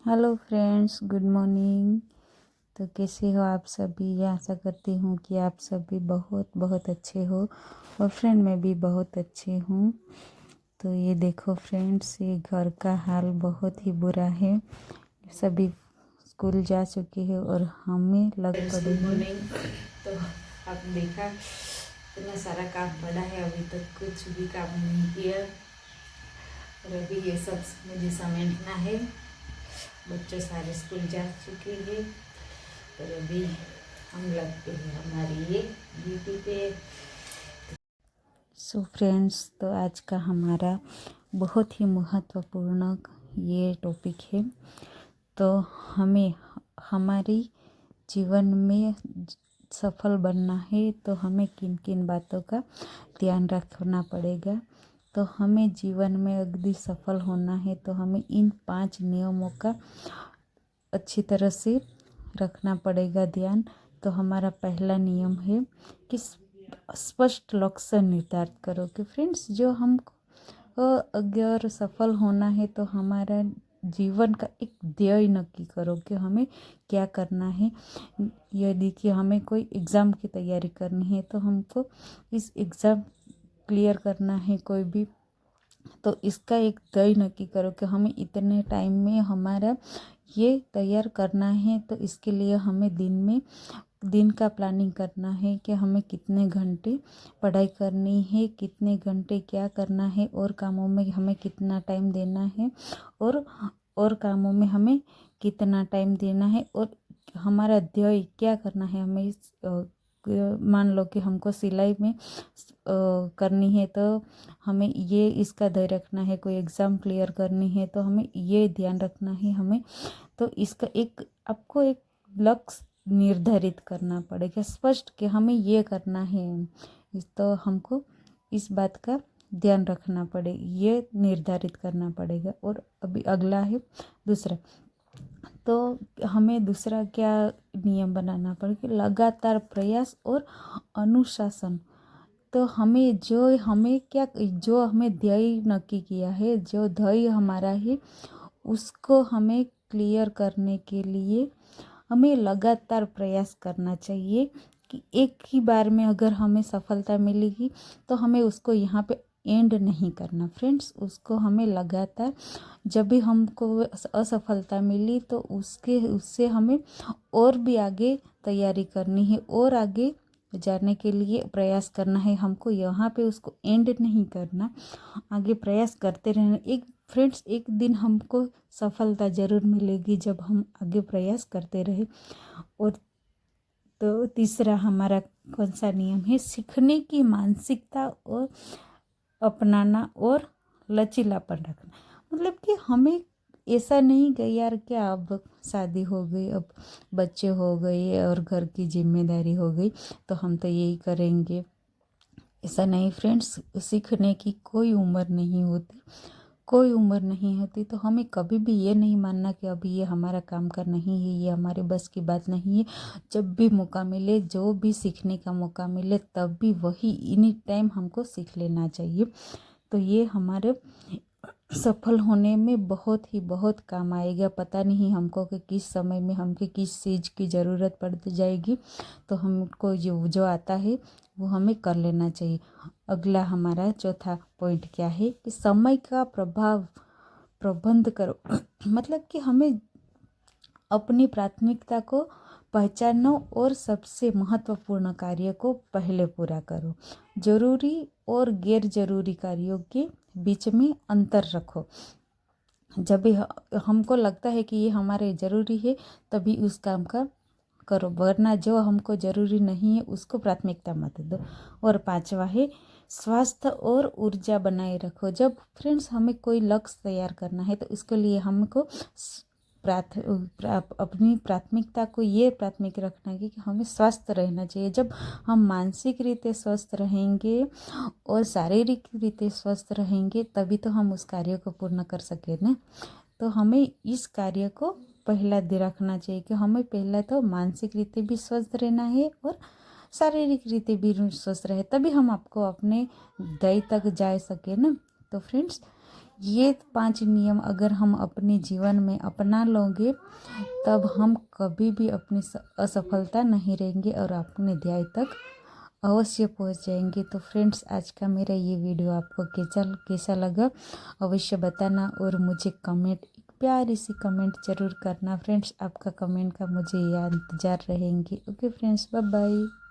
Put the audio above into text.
Hello friends, good morning. तो कैसे हो आप सभी? आशा करती हूँ कि आप सभी बहुत बहुत अच्छे हो। और फ्रेंड मैं भी बहुत अच्छी हूँ। तो ये देखो फ्रेंड्स, ये घर का हाल बहुत ही बुरा है। सभी स्कूल जा चुके हैं और हमें लग पड़े हैं। तो आप देखा इतना सारा काम पड़ा है, अभी तक कुछ भी काम नहीं किया। और अभी ये सब मुझे समेटना है। बच्चे सारे स्कूल जा चुके हैं और अभी हम लगते हैं हमारी ये ड्यूटी पे। सो फ्रेंड्स, तो आज का हमारा बहुत ही महत्वपूर्ण ये टॉपिक है। तो हमें हमारी जीवन में सफल बनना है तो हमें किन किन बातों का ध्यान रखना पड़ेगा। तो हमें जीवन में यदि सफल होना है तो हमें इन 5 नियमों का अच्छी तरह से रखना पड़ेगा ध्यान। तो हमारा पहला नियम है कि स्पष्ट लक्ष्य निर्धारित करो। कि फ्रेंड्स, जो हमको अगर सफल होना है तो हमारा जीवन का एक ध्येय नक्की करो कि हमें क्या करना है। यदि कि हमें कोई एग्ज़ाम की तैयारी करनी है तो हमको इस एग्ज़ाम क्लियर करना है कोई भी, तो इसका एक ध्येय नक्की करो कि हमें इतने टाइम में हमारा ये तैयार करना है। तो इसके लिए हमें दिन का प्लानिंग करना है कि हमें कितने घंटे पढ़ाई करनी है, कितने घंटे क्या करना है, और कामों में हमें कितना टाइम देना है, और कामों में हमें कितना टाइम देना है, और हमारा ध्येय क्या करना है। हमें मान लो कि हमको सिलाई में करनी है तो हमें ये इसका ध्यान रखना है। कोई एग्ज़ाम क्लियर करनी है तो हमें ये ध्यान रखना है हमें। तो इसका एक आपको एक लक्ष्य निर्धारित करना पड़ेगा स्पष्ट कि हमें ये करना है। तो हमको इस बात का ध्यान रखना पड़ेगा, ये निर्धारित करना पड़ेगा। और अभी अगला है दूसरा। तो हमें दूसरा क्या नियम बनाना पड़ेगा? लगातार प्रयास और अनुशासन। तो हमें जो हमें ध्येय नक्की किया है, जो ध्येय हमारा है, उसको हमें क्लियर करने के लिए हमें लगातार प्रयास करना चाहिए। कि एक ही बार में अगर हमें सफलता मिलेगी तो हमें उसको यहाँ पे एंड नहीं करना फ्रेंड्स। उसको हमें लगातार, जब भी हमको असफलता मिली तो उससे हमें और भी आगे तैयारी करनी है और आगे जाने के लिए प्रयास करना है। हमको यहाँ पे उसको एंड नहीं करना, आगे प्रयास करते रहना। एक दिन हमको सफलता ज़रूर मिलेगी जब हम आगे प्रयास करते रहे। और तो तीसरा हमारा कौन सा नियम है? सीखने की मानसिकता और अपनाना और लचीलापन रखना। मतलब कि हमें ऐसा नहीं कि यार क्या अब शादी हो गई, अब बच्चे हो गए और घर की जिम्मेदारी हो गई तो हम तो यही करेंगे। ऐसा नहीं फ्रेंड्स, सीखने की कोई उम्र नहीं होती, कोई उम्र नहीं होती। तो हमें कभी भी ये नहीं मानना कि अभी ये हमारा काम का नहीं है, ये हमारे बस की बात नहीं है। जब भी मौका मिले, जो भी सीखने का मौका मिले, तब भी वही इन्हीं टाइम हमको सीख लेना चाहिए। तो ये हमारे सफल होने में बहुत काम आएगा। पता नहीं हमको कि किस समय में हमको किस चीज़ की ज़रूरत पड़ जाएगी। तो हमको जो आता है वो हमें कर लेना चाहिए। अगला हमारा चौथा पॉइंट क्या है? कि समय का प्रबंध करो। मतलब कि हमें अपनी प्राथमिकता को पहचानो और सबसे महत्वपूर्ण कार्य को पहले पूरा करो। जरूरी और गैर जरूरी कार्यों के बीच में अंतर रखो। जब भी हमको लगता है कि ये हमारे ज़रूरी है तभी उस काम का करो, वरना जो हमको ज़रूरी नहीं है उसको प्राथमिकता मत दो। और पांचवा है स्वास्थ्य और ऊर्जा बनाए रखो। जब फ्रेंड्स हमें कोई लक्ष्य तैयार करना है तो इसके लिए हमको अपनी प्राथमिकता को ये प्राथमिक रखना है कि हमें स्वस्थ रहना चाहिए। जब हम मानसिक रीते स्वस्थ रहेंगे और शारीरिक रीते स्वस्थ रहेंगे तभी तो हम उस कार्य को पूर्ण कर सकें ना। तो हमें इस कार्य को पहला दे रखना चाहिए कि हमें पहला तो मानसिक रीते भी स्वस्थ रहना है और शारीरिक रीते भी स्वस्थ रहे, तभी हम आपको अपने ध्येय तक जा सके ना। तो फ्रेंड्स, ये 5 नियम अगर हम अपने जीवन में अपना लोगे तब हम कभी भी अपनी असफलता नहीं रहेंगे और अपने ध्येय तक अवश्य पहुंच जाएंगे। तो फ्रेंड्स, आज का मेरा ये वीडियो आपको कैसा लगा अवश्य बताना और मुझे कमेंट, प्यारी सी कमेंट ज़रूर करना फ्रेंड्स। आपका कमेंट का मुझे इंतज़ार रहेंगी। Okay friends, bye bye.